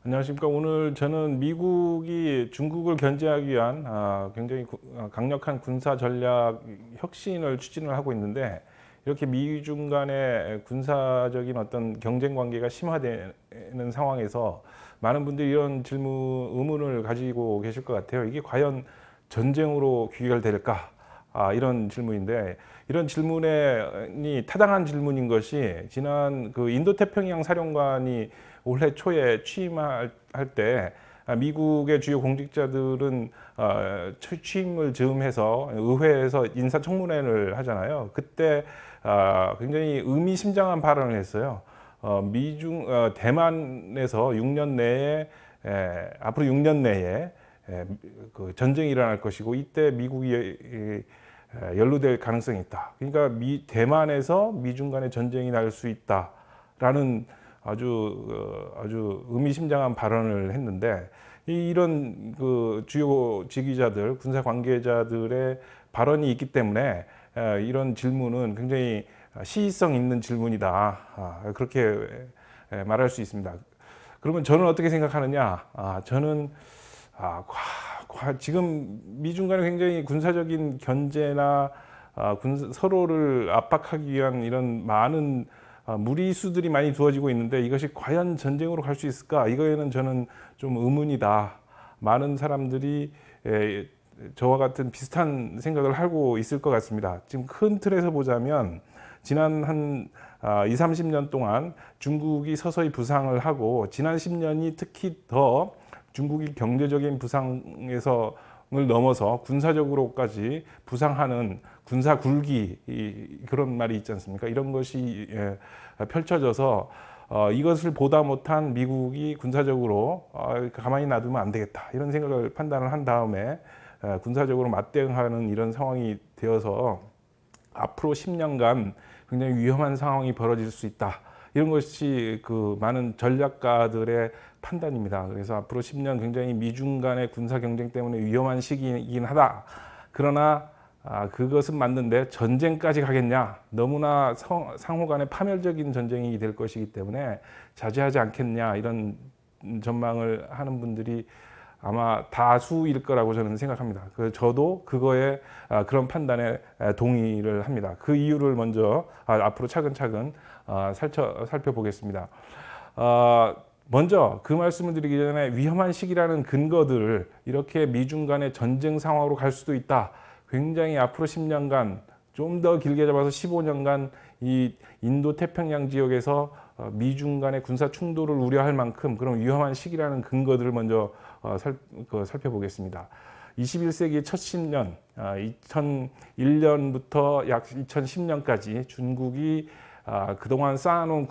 안녕하십니까. 오늘 저는 미국이 중국을 견제하기 위한 굉장히 강력한 군사 전략 혁신을 추진을 하고 있는데, 이렇게 미중 간의 군사적인 어떤 경쟁 관계가 심화되는 상황에서 많은 분들이 이런 의문을 가지고 계실 것 같아요. 이게 과연 전쟁으로 귀결될까? 이런 질문인데, 이런 질문이 타당한 질문인 것이, 지난 그 인도태평양 사령관이 올해 초에 취임할 때 미국의 주요 공직자들은 취임을 즈음해서 의회에서 인사청문회를 하잖아요. 그때 굉장히 의미심장한 발언을 했어요. 대만에서 6년 내에 앞으로 6년 내에 그 전쟁이 일어날 것이고, 이때 미국이 연루될 가능성이 있다. 그러니까 대만에서 미중 간의 전쟁이 날 수 있다라는 아주 의미심장한 발언을 했는데, 이런 그 주요 지휘자들, 군사 관계자들의 발언이 있기 때문에 이런 질문은 굉장히 시의성 있는 질문이다. 그렇게 말할 수 있습니다. 그러면 저는 어떻게 생각하느냐? 저는 지금 미중 간에 굉장히 군사적인 견제나 서로를 압박하기 위한 이런 많은 무리수들이 많이 두어지고 있는데, 이것이 과연 전쟁으로 갈 수 있을까? 이거에는 저는 좀 의문이다. 많은 사람들이 저와 같은 비슷한 생각을 하고 있을 것 같습니다. 지금 큰 틀에서 보자면, 지난 한 2, 30년 동안 중국이 서서히 부상을 하고, 지난 10년이 특히 더 중국이 경제적인 부상을 넘어서 군사적으로까지 부상하는 군사 굴기, 그런 말이 있지 않습니까? 이런 것이 펼쳐져서 이것을 보다 못한 미국이 군사적으로 가만히 놔두면 안 되겠다, 이런 생각을 판단을 한 다음에 군사적으로 맞대응하는 이런 상황이 되어서 앞으로 10년간 굉장히 위험한 상황이 벌어질 수 있다. 이런 것이 그 많은 전략가들의 판단입니다. 그래서 앞으로 10년 굉장히 미중 간의 군사 경쟁 때문에 위험한 시기이긴 하다. 그러나 그것은 맞는데 전쟁까지 가겠냐? 너무나 상호 간의 파멸적인 전쟁이 될 것이기 때문에 자제하지 않겠냐? 이런 전망을 하는 분들이 아마 다수일 거라고 저는 생각합니다. 저도 그거에 그런 판단에 동의를 합니다. 그 이유를 먼저 앞으로 차근차근 살펴보겠습니다. 먼저 그 말씀을 드리기 전에, 위험한 시기라는 근거들을, 이렇게 미중 간의 전쟁 상황으로 갈 수도 있다. 굉장히 앞으로 10년간, 좀 더 길게 잡아서 15년간 이 인도 태평양 지역에서 미중 간의 군사 충돌을 우려할 만큼 그런 위험한 시기라는 근거들을 먼저 살펴보겠습니다. 21세기 첫 10년, 2001년부터 약 2010년까지 중국이 그동안 쌓아놓은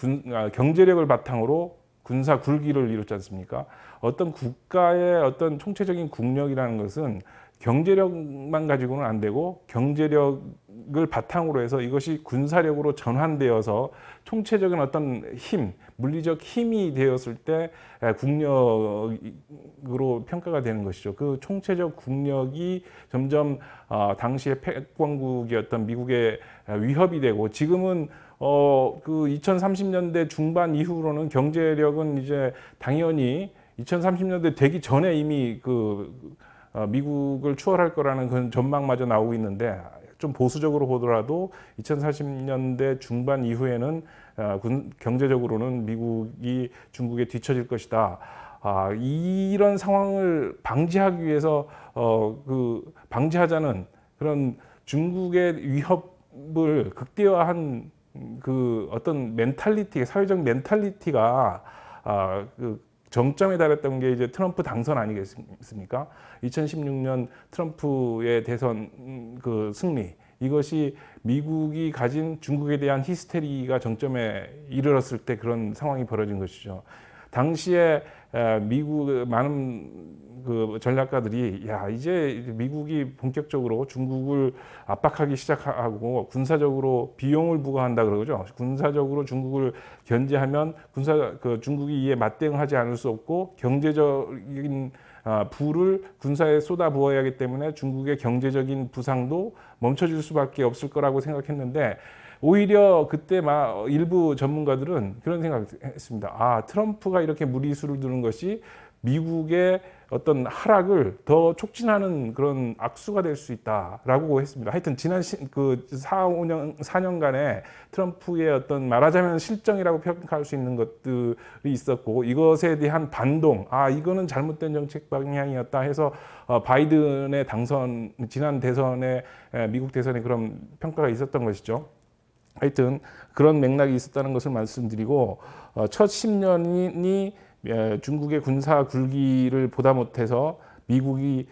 경제력을 바탕으로 군사 굴기를 이뤘지 않습니까? 어떤 국가의 어떤 총체적인 국력이라는 것은 경제력만 가지고는 안 되고, 경제력을 바탕으로 해서 이것이 군사력으로 전환되어서 총체적인 어떤 힘, 물리적 힘이 되었을 때 국력으로 평가가 되는 것이죠. 그 총체적 국력이 점점 당시의 패권국이었던 미국의 위협이 되고, 지금은 그 2030년대 중반 이후로는 경제력은 이제 당연히 2030년대 되기 전에 이미 미국을 추월할 거라는 그런 전망마저 나오고 있는데, 좀 보수적으로 보더라도 2040년대 중반 이후에는 경제적으로는 미국이 중국에 뒤처질 것이다. 이런 상황을 방지하기 위해서 방지하자는 그런 중국의 위협을 극대화한 그 어떤 사회적 멘탈리티가 정점에 달했던 게 이제 트럼프 당선 아니겠습니까? 2016년 트럼프의 대선 승리, 이것이 미국이 가진 중국에 대한 히스테리가 정점에 이르렀을 때 그런 상황이 벌어진 것이죠. 당시에 미국 많은 전략가들이, 이제 미국이 본격적으로 중국을 압박하기 시작하고 군사적으로 비용을 부과한다 그러죠. 군사적으로 중국을 견제하면 중국이 이에 맞대응하지 않을 수 없고, 경제적인 부를 군사에 쏟아 부어야 하기 때문에 중국의 경제적인 부상도 멈춰질 수밖에 없을 거라고 생각했는데, 오히려 그때 일부 전문가들은 그런 생각을 했습니다. 아, 트럼프가 이렇게 무리수를 두는 것이 미국의 어떤 하락을 더 촉진하는 그런 악수가 될 수 있다라고 했습니다. 하여튼 지난 4년간의 트럼프의 어떤 말하자면 실정이라고 평가할 수 있는 것들이 있었고, 이것에 대한 반동, 이거는 잘못된 정책 방향이었다 해서 바이든의 지난 대선에, 미국 대선에 그런 평가가 있었던 것이죠. 하여튼 그런 맥락이 있었다는 것을 말씀드리고, 첫 10년이 중국의 군사 굴기를 보다 못해서 미국이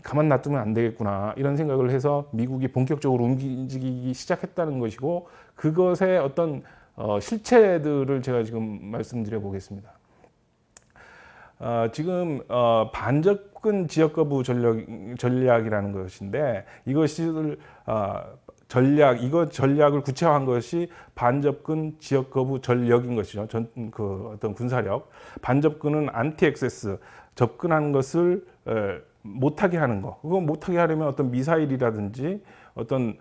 가만 놔두면 안 되겠구나 이런 생각을 해서 미국이 본격적으로 움직이기 시작했다는 것이고, 그것의 어떤 실체들을 제가 지금 말씀드려 보겠습니다. 지금 반접근 지역 거부 전략이라는 것인데, 이것을 전략을 구체화한 것이 반접근 지역 거부 전력인 것이죠. 어떤 군사력. 반접근은 안티 액세스, 접근하는 것을 못하게 하는 거. 그거 못하게 하려면 어떤 미사일이라든지 어떤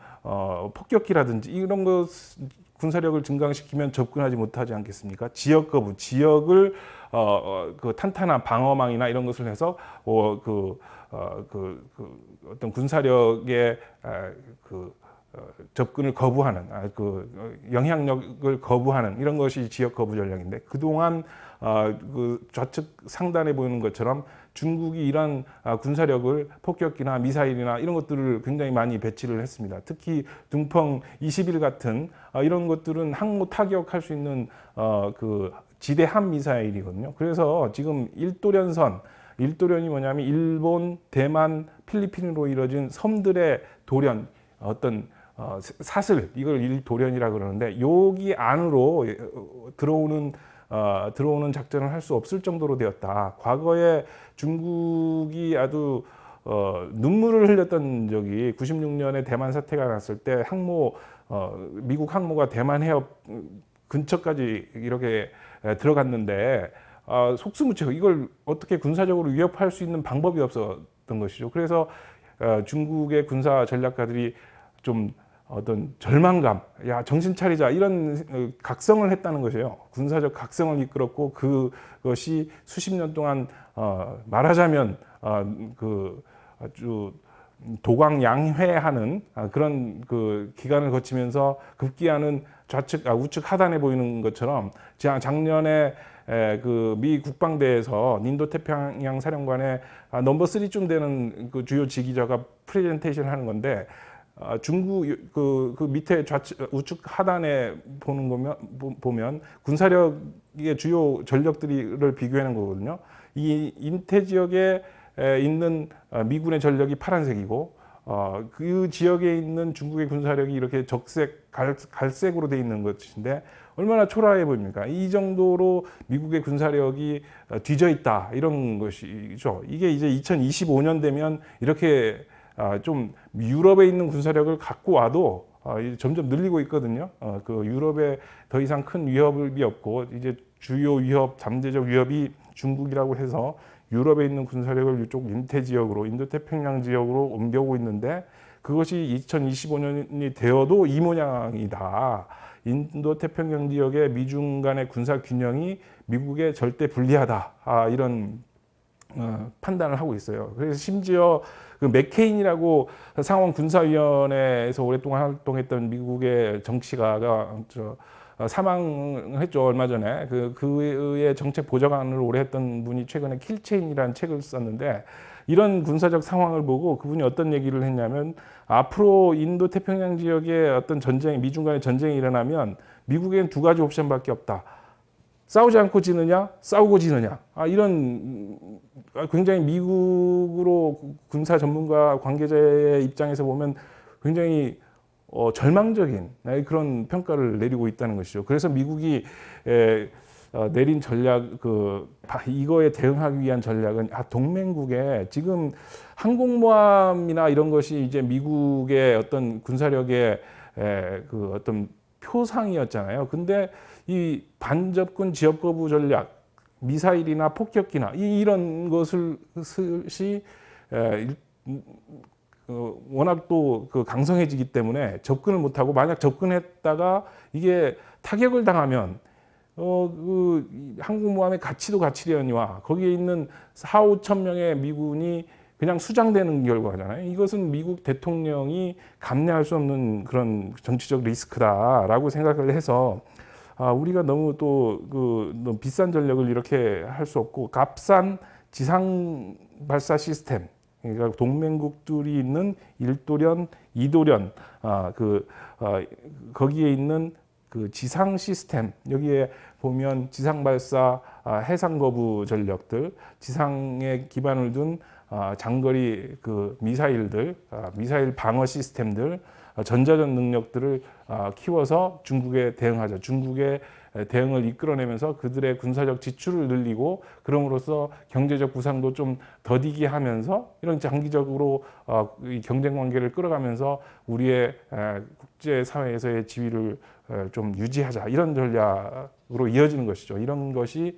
폭격기라든지 이런 것 군사력을 증강시키면 접근하지 못하지 않겠습니까? 지역 거부, 지역을 그 탄탄한 방어망이나 이런 것을 해서 어떤 군사력의 접근을 거부하는, 영향력을 거부하는 이런 것이 지역 거부 전략인데, 그동안 좌측 상단에 보이는 것처럼 중국이 이런 군사력을 폭격기나 미사일이나 이런 것들을 굉장히 많이 배치를 했습니다. 특히 둥펑 21 같은 이런 것들은 항모 타격할 수 있는 지대함 미사일이거든요. 그래서 지금 일도련이 뭐냐면 일본, 대만, 필리핀으로 이루어진 섬들의 도련, 어떤 사슬, 이걸 일도련이라 그러는데, 여기 안으로 들어오는 작전을 할 수 없을 정도로 되었다. 과거에 중국이 아주 눈물을 흘렸던 적이 96년에 대만 사태가 났을 때 미국 항모가 대만 해협 근처까지 이렇게 들어갔는데, 속수무책 이걸 어떻게 군사적으로 위협할 수 있는 방법이 없었던 것이죠. 그래서 중국의 군사 전략가들이 좀 어떤 절망감, 정신 차리자 이런 각성을 했다는 것이에요. 군사적 각성을 이끌었고, 그것이 수십 년 동안 말하자면 아주 도광양회하는 그런 기간을 거치면서 급기야는 우측 하단에 보이는 것처럼 작년에 미 국방대에서 인도 태평양 사령관의 넘버 3쯤 되는 주요 지휘자가 프레젠테이션을 하는 건데, 중국 그 밑에 우측 하단에 보면 군사력의 주요 전력들을 비교하는 거거든요. 이 인태 지역에 있는 미군의 전력이 파란색이고, 그 지역에 있는 중국의 군사력이 이렇게 갈색으로 돼 있는 것인데, 얼마나 초라해 보입니까? 이 정도로 미국의 군사력이 뒤져 있다, 이런 것이죠. 이게 이제 2025년 되면 이렇게 좀 유럽에 있는 군사력을 갖고 와도 점점 늘리고 있거든요. 유럽에 더 이상 큰 위협이 없고, 이제 주요 위협, 잠재적 위협이 중국이라고 해서 유럽에 있는 군사력을 이쪽 인태 지역으로, 인도태평양 지역으로 옮겨오고 있는데, 그것이 2025년이 되어도 이 모양이다. 인도태평양 지역의 미중 간의 군사 균형이 미국에 절대 불리하다. 이런 판단을 하고 있어요. 그래서 심지어 맥케인이라고 상원군사위원회에서 오랫동안 활동했던 미국의 정치가가 사망했죠, 얼마 전에. 그의 정책 보좌관을 오래 했던 분이 최근에 킬체인이라는 책을 썼는데, 이런 군사적 상황을 보고 그분이 어떤 얘기를 했냐면, 앞으로 인도 태평양 지역에 어떤 미중 간의 전쟁이 일어나면 미국에는 두 가지 옵션밖에 없다. 싸우지 않고 지느냐, 싸우고 지느냐. 이런 굉장히 미국으로 군사 전문가 관계자의 입장에서 보면 굉장히 절망적인 그런 평가를 내리고 있다는 것이죠. 그래서 미국이 내린 전략, 이거에 대응하기 위한 전략은 동맹국에 지금 항공모함이나 이런 것이 이제 미국의 어떤 군사력의 어떤 표상이었잖아요. 근데 이 반접근 지역 거부 전략, 미사일이나 폭격기나 이런 것을 워낙 또 그 강성해지기 때문에 접근을 못하고 만약 접근했다가 이게 타격을 당하면 그 항공모함의 가치도 가치려니와 거기에 있는 4, 5천 명의 미군이 그냥 수장되는 결과잖아요. 이것은 미국 대통령이 감내할 수 없는 그런 정치적 리스크다라고 생각을 해서 우리가 너무 너무 비싼 전력을 이렇게 할 수 없고 값싼 지상 발사 시스템, 그러니까 동맹국들이 있는 1도련, 2도련, 거기에 있는 그 지상 시스템, 여기에 보면 지상 발사, 해상 거부 전력들, 지상에 기반을 둔 장거리 그 미사일들, 미사일 방어 시스템들, 전자전 능력들을 키워서 중국에 대응하자. 중국의 대응을 이끌어내면서 그들의 군사적 지출을 늘리고 그럼으로써 경제적 부상도 좀 더디게 하면서 이런 장기적으로 이 경쟁 관계를 끌어가면서 우리의 국제 사회에서의 지위를 좀 유지하자. 이런 전략으로 이어지는 것이죠. 이런 것이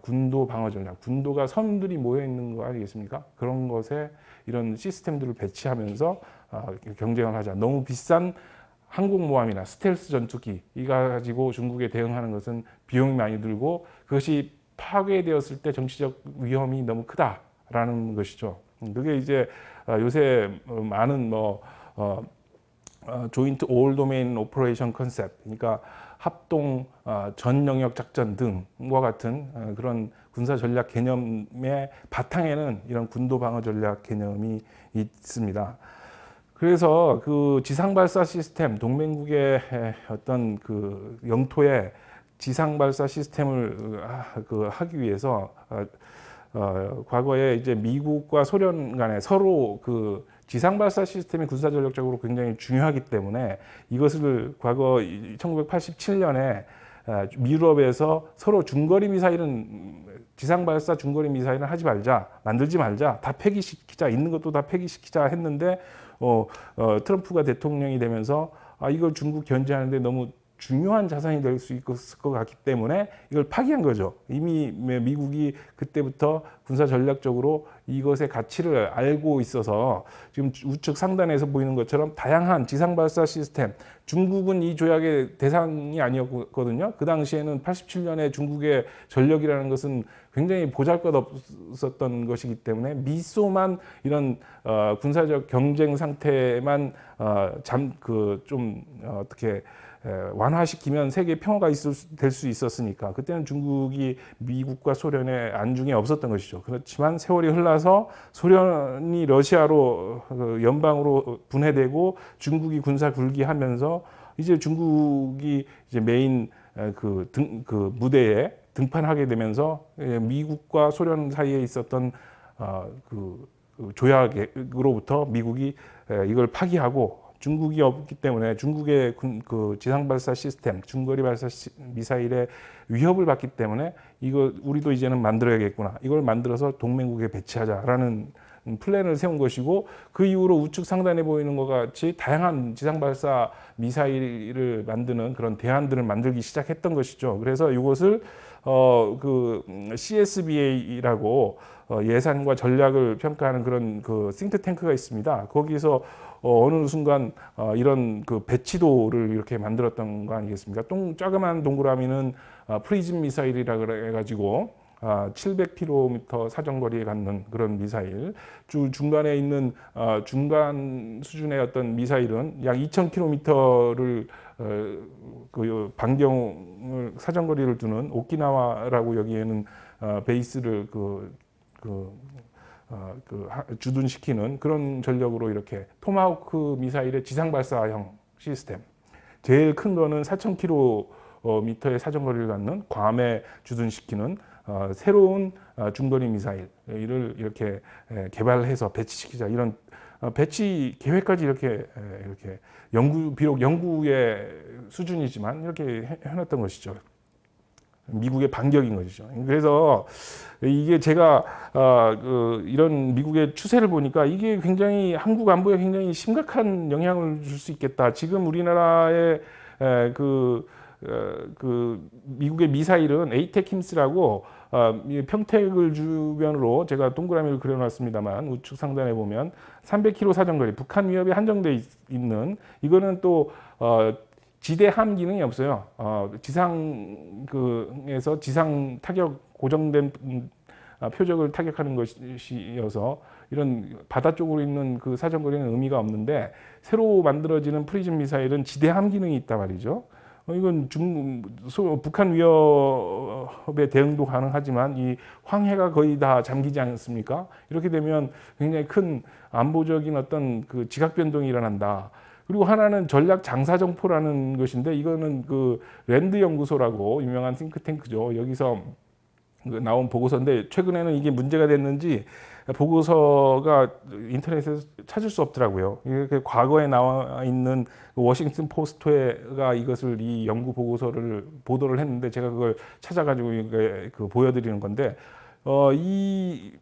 군도 방어 전략, 군도가 섬들이 모여 있는 거 아니겠습니까? 그런 것에 이런 시스템들을 배치하면서 경쟁을 하자. 너무 비싼 항공모함이나 스텔스 전투기 이거 가지고 중국에 대응하는 것은 비용이 많이 들고 그것이 파괴되었을 때 정치적 위험이 너무 크다라는 것이죠. 그게 이제 요새 많은 조인트 올 도메인 오퍼레이션 컨셉, 그러니까 합동 전 영역 작전 등과 같은 그런 군사 전략 개념의 바탕에는 이런 군도 방어 전략 개념이 있습니다. 그래서 그 지상 발사 시스템, 동맹국의 어떤 그 영토에 지상 발사 시스템을 하기 위해서 과거에 이제 미국과 소련 간에 서로 그 지상 발사 시스템이 군사 전략적으로 굉장히 중요하기 때문에 이것을 과거 1987년에 미유럽에서 서로 중거리 미사일은 지상 발사 중거리 미사일은 하지 말자, 만들지 말자, 다 폐기시키자, 있는 것도 다 폐기시키자 했는데 트럼프가 대통령이 되면서 이걸 중국 견제하는데 너무 중요한 자산이 될 수 있을 것 같기 때문에 이걸 파기한 거죠. 이미 미국이 그때부터 군사 전략적으로 이것의 가치를 알고 있어서 지금 우측 상단에서 보이는 것처럼 다양한 지상 발사 시스템, 중국은 이 조약의 대상이 아니었거든요. 그 당시에는 87년에 중국의 전력이라는 것은 굉장히 보잘것없었던 것이기 때문에 미소만 이런 군사적 경쟁 상태만 어떻게 완화시키면 세계 평화가 될 수 있었으니까 그때는 중국이 미국과 소련의 안중에 없었던 것이죠. 그렇지만 세월이 흘러서 소련이 러시아로 연방으로 분해되고 중국이 군사 굴기하면서 이제 중국이 이제 메인 그 무대에 등판하게 되면서 미국과 소련 사이에 있었던 그 조약으로부터 미국이 이걸 파기하고 중국이 없기 때문에 중국의 그 지상 발사 시스템, 중거리 발사 미사일의 위협을 받기 때문에 이거 우리도 이제는 만들어야겠구나. 이걸 만들어서 동맹국에 배치하자라는 플랜을 세운 것이고 그 이후로 우측 상단에 보이는 것 같이 다양한 지상 발사 미사일을 만드는 그런 대안들을 만들기 시작했던 것이죠. 그래서 이것을 그 CSBA라고 예산과 전략을 평가하는 그런 그 싱크탱크가 있습니다. 거기서 어느 순간 이런 그 배치도를 이렇게 만들었던 거 아니겠습니까? 조그만 동그라미는 프리즘 미사일이라 그래가지고 700km 사정거리에 갖는 그런 미사일, 중간에 있는 중간 수준의 어떤 미사일은 약 2000km를 그 반경을 사정거리를 두는 오키나와라고 여기에는 베이스를 주둔시키는 그런 전력으로 이렇게 토마호크 미사일의 지상 발사형 시스템, 제일 큰 거는 4000km의 사정거리를 갖는 괌에 주둔시키는 새로운 중거리 미사일을 이렇게 개발해서 배치시키자, 이런 배치 계획까지 이렇게 비록 연구의 수준이지만 이렇게 해놨던 것이죠. 미국의 반격인 것이죠. 그래서 이게 제가 이런 미국의 추세를 보니까 이게 굉장히 한국 안보에 굉장히 심각한 영향을 줄 수 있겠다. 지금 우리나라의 그 미국의 미사일은 에이테킴스라고 이 평택을 주변으로 제가 동그라미를 그려놨습니다만 우측 상단에 보면 300km 사정거리, 북한 위협이 한정돼 있는 이거는 또 지대함 기능이 없어요. 지상에서 지상 타격 고정된 표적을 타격하는 것이어서 이런 바다 쪽으로 있는 그 사정거리는 의미가 없는데 새로 만들어지는 프리즘 미사일은 지대함 기능이 있단 말이죠. 이건 북한 위협에 대응도 가능하지만 이 황해가 거의 다 잠기지 않습니까? 이렇게 되면 굉장히 큰 안보적인 어떤 그 지각 변동이 일어난다. 그리고 하나는 전략 장사정포라는 것인데 이거는 그 랜드 연구소라고 유명한 싱크탱크죠. 여기서 나온 보고서인데 최근에는 이게 문제가 됐는지 보고서가 인터넷에서 찾을 수 없더라고요. 이렇게 과거에 나와 있는 워싱턴 포스트가 이것을 이 연구 보고서를 보도를 했는데 제가 그걸 찾아가지고 그 보여드리는 건데 이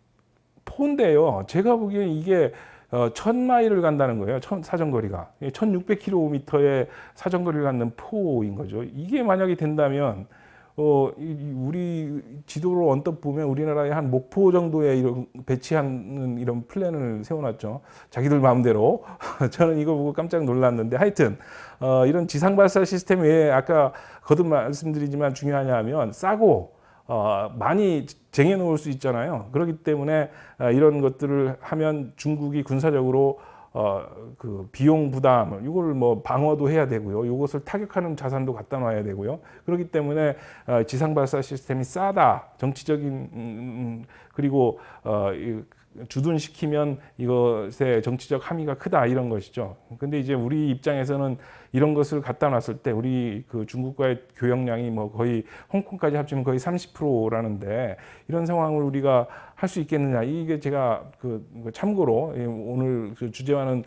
포인데요. 제가 보기엔 이게 1000마일을 간다는 거예요. 사정거리가 1600km의 사정거리를 갖는 포인 거죠. 이게 만약에 된다면 우리 지도로 언뜻 보면 우리나라에 한 목포 정도에 이런 배치하는 이런 플랜을 세워놨죠. 자기들 마음대로. 저는 이거 보고 깜짝 놀랐는데 하여튼 이런 지상 발사 시스템이 왜 아까 거듭 말씀드리지만 중요하냐 하면 싸고 많이 쟁여놓을 수 있잖아요. 그렇기 때문에 이런 것들을 하면 중국이 군사적으로 그 비용 부담, 이걸 뭐 방어도 해야 되고요. 이것을 타격하는 자산도 갖다 놔야 되고요. 그렇기 때문에 지상 발사 시스템이 싸다, 정치적인 그리고 주둔시키면 이것의 정치적 함의가 크다 이런 것이죠. 근데 이제 우리 입장에서는 이런 것을 갖다 놨을 때 우리 그 중국과의 교역량이 뭐 거의 홍콩까지 합치면 거의 30%라는데 이런 상황을 우리가 할 수 있겠느냐. 이게 제가 그 참고로 오늘 그 주제와는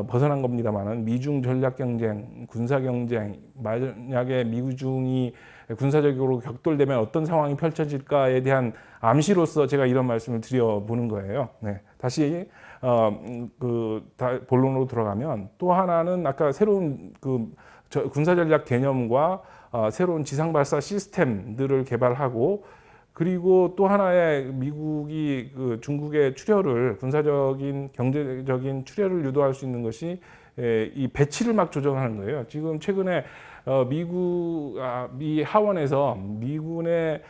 벗어난 겁니다만은 미중 전략 경쟁, 군사 경쟁, 만약에 미중이 군사적으로 격돌되면 어떤 상황이 펼쳐질까에 대한 암시로서 제가 이런 말씀을 드려보는 거예요. 네. 다시 본론으로 들어가면 또 하나는 아까 새로운 그 군사전략 개념과 새로운 지상발사 시스템들을 개발하고 그리고 또 하나의 미국이 그 중국의 출혈을 군사적인 경제적인 출혈을 유도할 수 있는 것이 이 배치를 막 조정하는 거예요. 지금 최근에 미 하원에서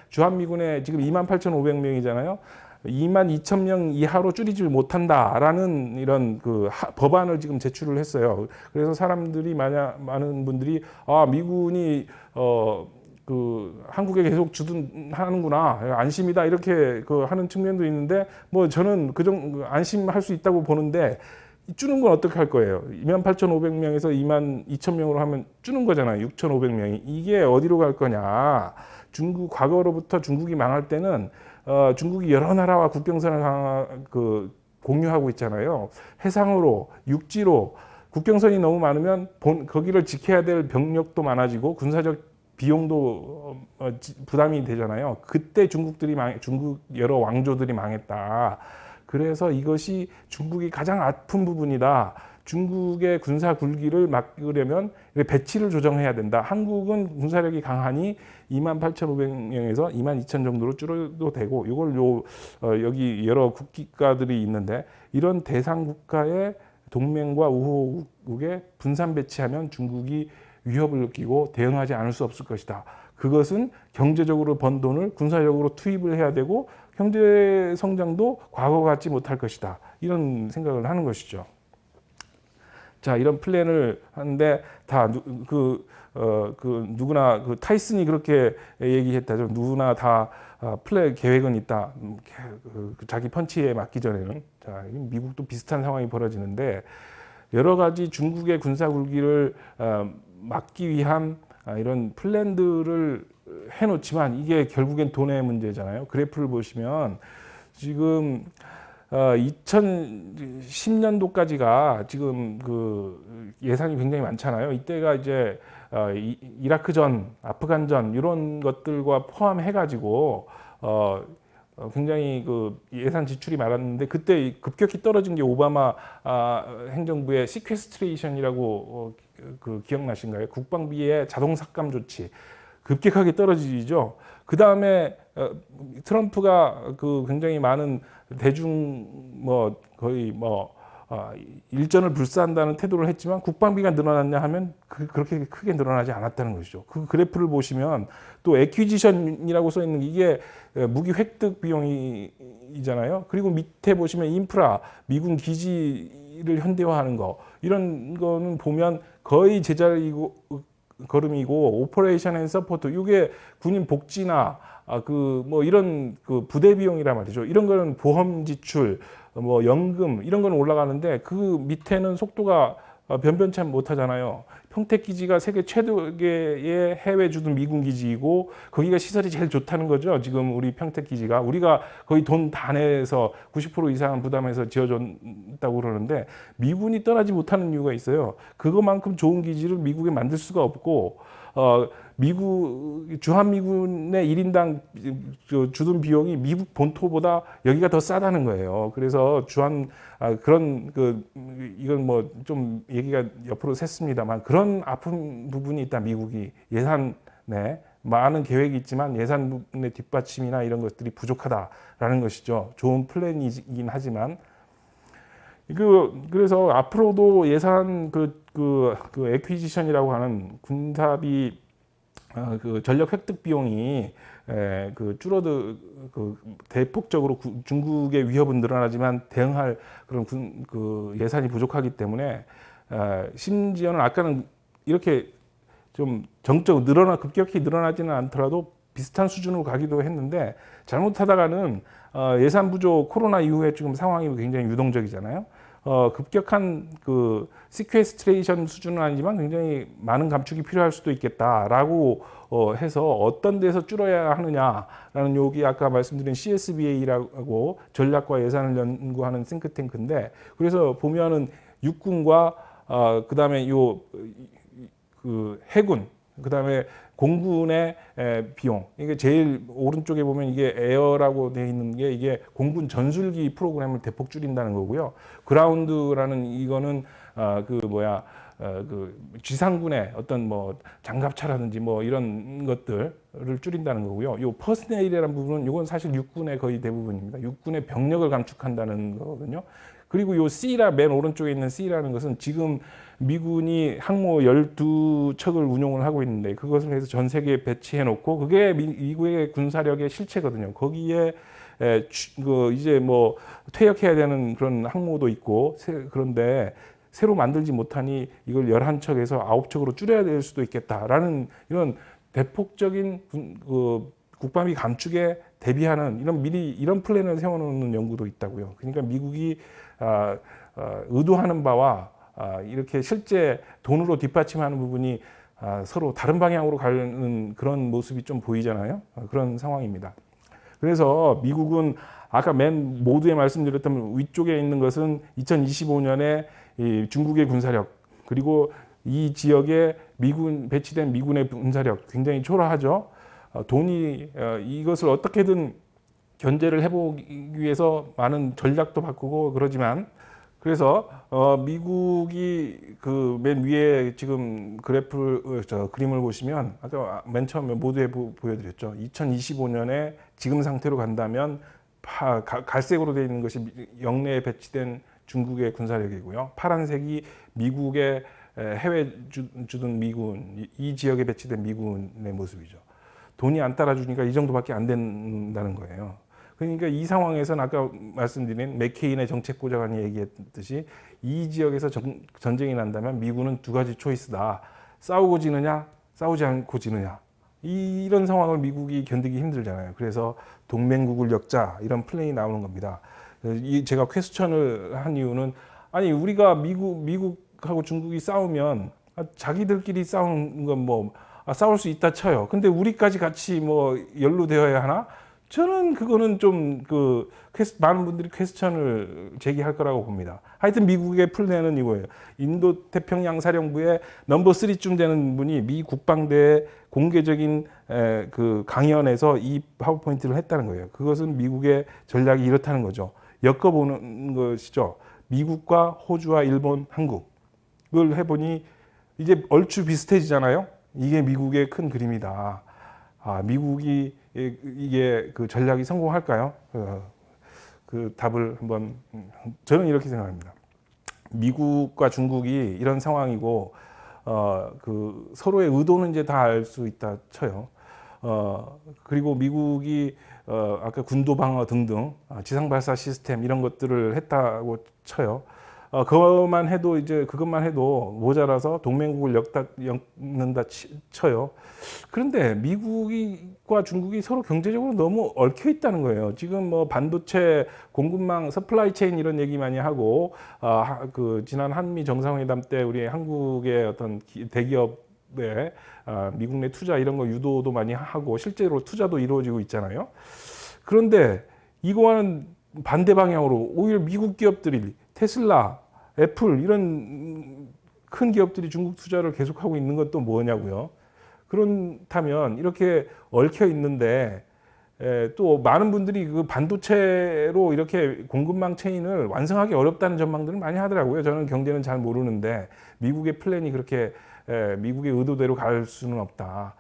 주한미군의 지금 28,500명이잖아요. 22,000명 이하로 줄이지 못한다라는 이런 그 법안을 지금 제출을 했어요. 그래서 사람들이 많은 분들이 미군이 그 한국에 계속 주둔하는구나 안심이다 이렇게 하는 측면도 있는데 뭐 저는 그 정도 안심할 수 있다고 보는데 주는 건 어떻게 할 거예요? 28,500명에서 22,000명으로 하면 주는 거잖아요. 6,500명이 이게 어디로 갈 거냐? 과거로부터 중국이 망할 때는 중국이 여러 나라와 국경선을 공유하고 있잖아요. 해상으로, 육지로 국경선이 너무 많으면 거기를 지켜야 될 병력도 많아지고 군사적 비용도 부담이 되잖아요. 그때 중국 여러 왕조들이 망했다. 그래서 이것이 중국이 가장 아픈 부분이다. 중국의 군사 굴기를 막으려면 배치를 조정해야 된다. 한국은 군사력이 강하니 28,500명에서 22,000 정도로 줄여도 되고 이걸 여기 여러 국가들이 있는데 이런 대상 국가의 동맹과 우호국에 분산 배치하면 중국이 위협을 느끼고 대응하지 않을 수 없을 것이다. 그것은 경제적으로 번 돈을 군사적으로 투입을 해야 되고 경제 성장도 과거 같지 못할 것이다. 이런 생각을 하는 것이죠. 자, 이런 플랜을 하는데 다 누구나 타이슨이 그렇게 얘기했다죠. 누구나 다 플랜 계획은 있다. 자기 펀치에 맞기 전에는. 자, 미국도 비슷한 상황이 벌어지는데 여러 가지 중국의 군사 굴기를 막기 위한 이런 플랜들을 해놓지만 이게 결국엔 돈의 문제잖아요. 그래프를 보시면 지금 2010년도까지가 지금 그 예산이 굉장히 많잖아요. 이때가 이제 이라크전, 아프간전 이런 것들과 포함해가지고 굉장히 그 예산 지출이 많았는데 그때 급격히 떨어진 게 오바마 행정부의 시퀘스트레이션이라고 그 기억나신가요? 국방비의 자동 삭감 조치 급격하게 떨어지죠. 그 다음에 트럼프가 그 굉장히 많은 대중 뭐 거의 뭐 일전을 불사한다는 태도를 했지만 국방비가 늘어났냐 하면 그렇게 크게 늘어나지 않았다는 것이죠. 그 그래프를 보시면 또 에퀴지션이라고 써 있는 이게 무기 획득 비용이잖아요. 그리고 밑에 보시면 인프라, 미군 기지를 현대화하는 거 이런 거는 보면 거의 제자리고 걸음이고 오퍼레이션 앤 서포트 이게 군인 복지나 그 뭐 이런 그 부대 비용이란 말이죠. 이런 거는 보험 지출 뭐 연금 이런 거는 올라가는데 그 밑에는 속도가 변변치 못하잖아요. 평택 기지가 세계 최대의 해외 주둔 미군 기지이고 거기가 시설이 제일 좋다는 거죠. 지금 우리 평택 기지가 우리가 거의 돈 다 내서 90% 이상 부담해서 지어줬다고 그러는데 미군이 떠나지 못하는 이유가 있어요. 그것만큼 좋은 기지를 미국에 만들 수가 없고 미국 주한미군의 1인당 주둔 비용이 미국 본토보다 여기가 더 싸다는 거예요. 그래서 그런 이건 뭐 좀 얘기가 옆으로 샜습니다만 그런 아픈 부분이 있다. 미국이 예산에 많은 계획이 있지만 예산의 뒷받침이나 이런 것들이 부족하다라는 것이죠. 좋은 플랜이긴 하지만 그래서 앞으로도 예산 에퀴지션이라고 하는 군사비 그 전력 획득 비용이 대폭적으로 중국의 위협은 늘어나지만 대응할 그런 예산이 부족하기 때문에 심지어는 아까는 이렇게 좀 정적으로 급격히 늘어나지는 않더라도 비슷한 수준으로 가기도 했는데 잘못하다가는 예산 부족 코로나 이후에 지금 상황이 굉장히 유동적이잖아요. 급격한 그 시퀘스트레이션 수준은 아니지만 굉장히 많은 감축이 필요할 수도 있겠다라고 해서 어떤 데서 줄여야 하느냐라는 여기 아까 말씀드린 CSBA라고 전략과 예산을 연구하는 싱크탱크인데 그래서 보면은 육군과 그다음에 그 해군 그다음에 공군의 비용 이게 제일 오른쪽에 보면 이게 에어라고 되어 있는 게 이게 공군 전술기 프로그램을 대폭 줄인다는 거고요. 그라운드라는 이거는 그 지상군의 어떤 뭐 장갑차라든지 뭐 이런 것들을 줄인다는 거고요. 요 퍼스네일이라는 부분은 이건 사실 육군의 거의 대부분입니다. 육군의 병력을 감축한다는 거거든요. 그리고 요 C라 맨 오른쪽에 있는 C라는 것은 지금 미군이 항모 12척을 운용을 하고 있는데 그것을 해서 전 세계에 배치해 놓고 그게 미국의 군사력의 실체거든요. 거기에 이제 뭐 퇴역해야 되는 그런 항모도 있고 그런데 새로 만들지 못하니 이걸 11척에서 9척으로 줄여야 될 수도 있겠다라는 이런 대폭적인 국방비 감축에 대비하는 이런 플랜을 세워놓는 연구도 있다고요. 그러니까 미국이 의도하는 바와 이렇게 실제 돈으로 뒷받침하는 부분이 서로 다른 방향으로 가는 그런 모습이 좀 보이잖아요. 그런 상황입니다. 그래서 미국은 아까 맨 모두에 말씀드렸던 위쪽에 있는 것은 2025년에 중국의 군사력 그리고 이 지역에 배치된 미군의 군사력 굉장히 초라하죠. 돈이 이것을 어떻게든 견제를 해보기 위해서 많은 전략도 바꾸고 그러지만 그래서 미국이 그 맨 위에 지금 그림을 보시면 아까 맨 처음에 모두에 보여드렸죠. 2025년에 지금 상태로 간다면 갈색으로 되어 있는 것이 영내에 배치된 중국의 군사력이고요. 파란색이 미국의 해외 주둔 미군, 이 지역에 배치된 미군의 모습이죠. 돈이 안 따라주니까 이 정도밖에 안 된다는 거예요. 그러니까 이 상황에서는 아까 말씀드린 맥케인의 정책보좌관이 얘기했듯이 이 지역에서 전쟁이 난다면 미군은 두 가지 초이스다. 싸우고 지느냐, 싸우지 않고 지느냐. 이런 상황을 미국이 견디기 힘들잖아요. 그래서 동맹국을 엮자 이런 플랜이 나오는 겁니다. 제가 퀘스천을 한 이유는 아니 우리가 미국하고 중국이 싸우면 자기들끼리 싸우는 건 뭐 싸울 수 있다 쳐요. 근데 우리까지 같이 뭐 연루되어야 하나? 저는 그거는 좀 많은 분들이 퀘스천을 제기할 거라고 봅니다. 하여튼 미국의 플랜은 이거예요. 인도 태평양 사령부의 넘버 3쯤 되는 분이 미 국방대의 공개적인 그 강연에서 이 파워포인트를 했다는 거예요. 그것은 미국의 전략이 이렇다는 거죠. 엮어보는 것이죠. 미국과 호주와 일본, 한국을 해보니 이제 얼추 비슷해지잖아요. 이게 미국의 큰 그림이다. 미국이 이게 그 전략이 성공할까요? 그 답을 한번 저는 이렇게 생각합니다. 미국과 중국이 이런 상황이고 그 서로의 의도는 이제 다 알 수 있다 쳐요. 그리고 미국이 아까 군도 방어 등등 지상 발사 시스템 이런 것들을 했다고 쳐요. 그것만 해도 모자라서 동맹국을 엮는다 쳐요. 그런데 미국과 중국이 서로 경제적으로 너무 얽혀 있다는 거예요. 지금 뭐 반도체 공급망, 서플라이 체인 이런 얘기 많이 하고, 그 지난 한미 정상회담 때 우리 한국의 어떤 대기업에 미국 내 투자 이런 거 유도도 많이 하고 실제로 투자도 이루어지고 있잖아요. 그런데 이거와는 반대 방향으로 오히려 미국 기업들이 테슬라, 애플 이런 큰 기업들이 중국 투자를 계속하고 있는 건 또 뭐냐고요. 그렇다면 이렇게 얽혀 있는데 또 많은 분들이 그 반도체로 이렇게 공급망 체인을 완성하기 어렵다는 전망들을 많이 하더라고요. 저는 경제는 잘 모르는데 미국의 플랜이 그렇게 미국의 의도대로 갈 수는 없다.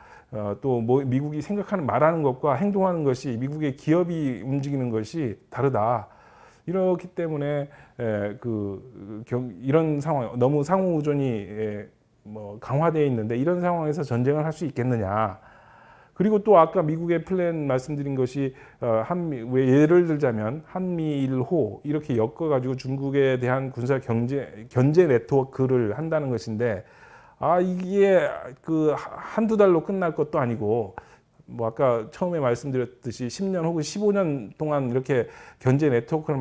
또 뭐 미국이 생각하는 말하는 것과 행동하는 것이 미국의 기업이 움직이는 것이 다르다. 이렇기 때문에 이런 상황 너무 상호 의존이 뭐 강화되어 있는데 이런 상황에서 전쟁을 할 수 있겠느냐. 그리고 또 아까 미국의 플랜 말씀드린 것이 왜 예를 들자면 한미일호 이렇게 엮어가지고 중국에 대한 군사 견제 네트워크를 한다는 것인데 이게 그 한두 달로 끝날 것도 아니고 뭐 아까 처음에 말씀드렸듯이 10년 혹은 15년 동안 이렇게 견제 네트워크를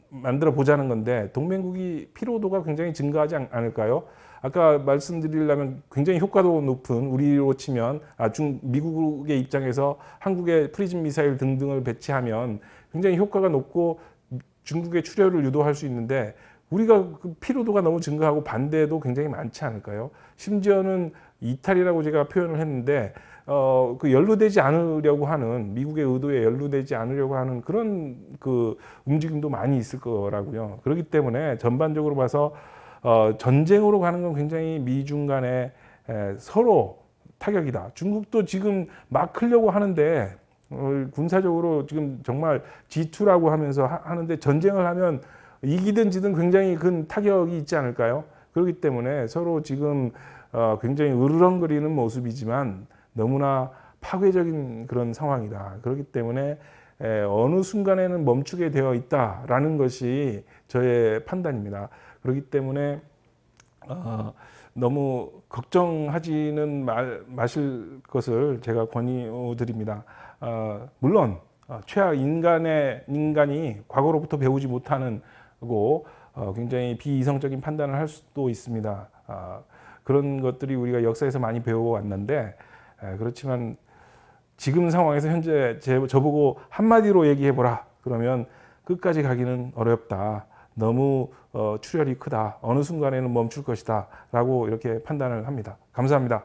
만들어 보자는 건데 동맹국이 피로도가 굉장히 증가하지 않을까요? 아까 말씀드리려면 굉장히 효과도 높은 우리로 치면 미국의 입장에서 한국의 프리즘 미사일 등등을 배치하면 굉장히 효과가 높고 중국의 출혈을 유도할 수 있는데 우리가 그 피로도가 너무 증가하고 반대도 굉장히 많지 않을까요? 심지어는 이탈이라고 제가 표현을 했는데 그 연루되지 않으려고 하는 미국의 의도에 연루되지 않으려고 하는 그런 그 움직임도 많이 있을 거라고요. 그렇기 때문에 전반적으로 봐서 전쟁으로 가는 건 굉장히 미중 간에 서로 타격이다. 중국도 지금 막 크려고 하는데 군사적으로 지금 정말 G2라고 하면서 하는데 전쟁을 하면 이기든 지든 굉장히 큰 타격이 있지 않을까요? 그렇기 때문에 서로 지금 굉장히 으르렁거리는 모습이지만 너무나 파괴적인 그런 상황이다. 그렇기 때문에 어느 순간에는 멈추게 되어 있다라는 것이 저의 판단입니다. 그렇기 때문에 너무 걱정하지는 마실 것을 제가 권유드립니다. 물론 최악 인간이 과거로부터 배우지 못하는 고 굉장히 비이성적인 판단을 할 수도 있습니다. 그런 것들이 우리가 역사에서 많이 배워왔는데 그렇지만 지금 상황에서 현재 저보고 한마디로 얘기해보라 그러면 끝까지 가기는 어렵다. 너무 출혈이 크다. 어느 순간에는 멈출 것이다 라고 이렇게 판단을 합니다. 감사합니다.